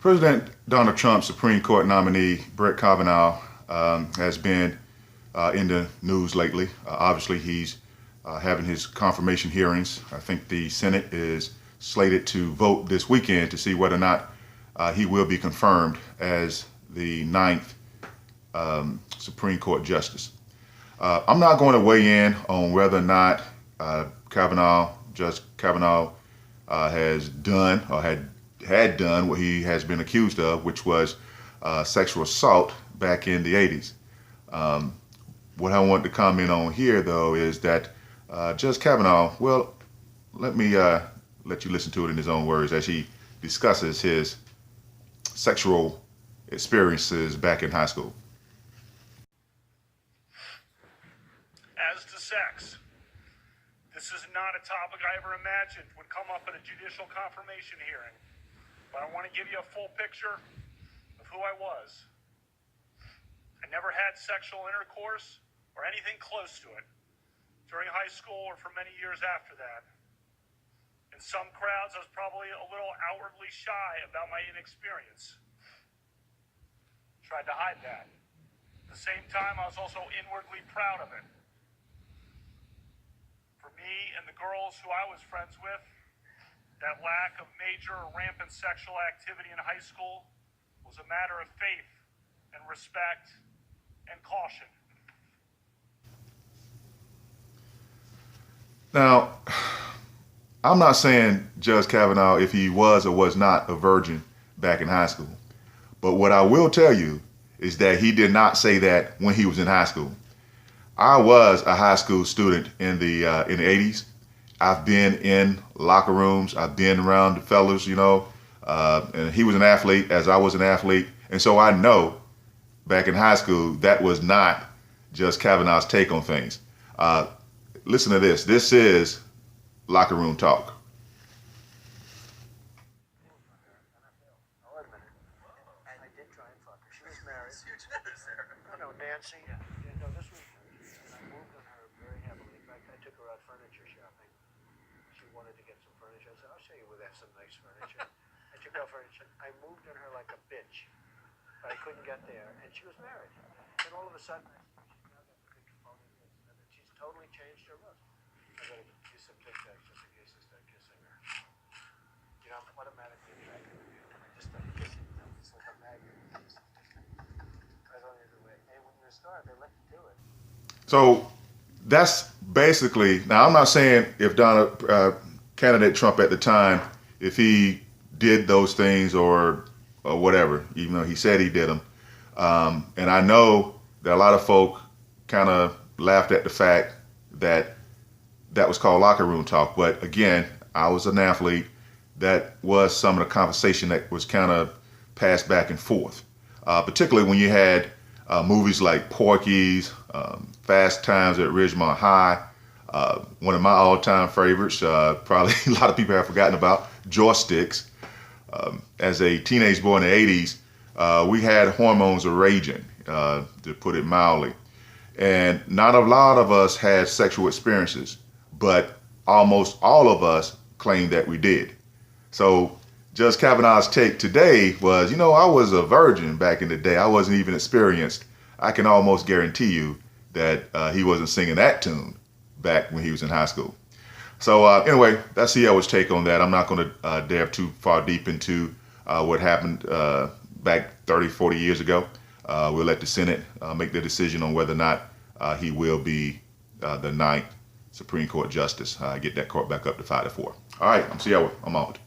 President Donald Trump's Supreme Court nominee, Brett Kavanaugh, has been in the news lately. Obviously, he's having his confirmation hearings. I think the Senate is slated to vote this weekend to see whether or not he will be confirmed as the ninth Supreme Court justice. I'm not going to weigh in on whether or not Judge Kavanaugh has done or had done what he has been accused of, which was sexual assault back in the 80s. What I want to comment on here, though, is that Judge Kavanaugh, well, let me let you listen to it in his own words as he discusses his sexual experiences back in high school. As to sex, this is not a topic I ever imagined would come up at a judicial confirmation hearing, but I want to give you a full picture of who I was. I never had sexual intercourse or anything close to it during high school or for many years after that. In some crowds, I was probably a little outwardly shy about my inexperience. Tried to hide that. At the same time, I was also inwardly proud of it. For me and the girls who I was friends with, that lack of major or rampant sexual activity in high school was a matter of faith and respect and caution. Now, I'm not saying Judge Kavanaugh, if he was or was not a virgin back in high school, but what I will tell you is that he did not say that when he was in high school. I was a high school student in the 80s. I've been in locker rooms. I've been around the fellas, and he was an athlete as I was an athlete. And so I know back in high school, that was not Judge Kavanaugh's take on things. Listen to this. This is locker room talk. Nancy, this was, and I moved on her very heavily. In fact, I took her out furniture shopping. She wanted to get some furniture. I said, I'll show you where there's some nice furniture. I took her out furniture. I moved on her like a bitch, but I couldn't get there. And she was married. Then all of a sudden, she's now got the big phony this and that. She's totally changed her look. I gotta do some Tic Tacs just in case I start kissing her. I'm automatically attracted to you. And I just start kissing them. It's like a magnet. Right on the other way. And when you're a star, they let you do it. So that's basically, now I'm not saying if candidate Trump at the time, if he did those things or whatever, even though he said he did them. And I know that a lot of folk kind of laughed at the fact that that was called locker room talk. But again, I was an athlete. That was some of the conversation that was kind of passed back and forth, particularly when you had movies like Porky's, Fast Times at Ridgemont High, one of my all-time favorites, probably a lot of people have forgotten about, Joysticks. As a teenage boy in the 80s, we had hormones raging, to put it mildly. And not a lot of us had sexual experiences, but almost all of us claimed that we did. So Judge Kavanaugh's take today was, I was a virgin back in the day. I wasn't even experienced. I can almost guarantee you that he wasn't singing that tune back when he was in high school. So anyway, that's CL's take on that. I'm not going to delve too far deep into what happened back 30, 40 years ago. We'll let the Senate make the decision on whether or not he will be the ninth Supreme Court justice. Get that court back up to 5-4. All right, I'm CL. I'm out.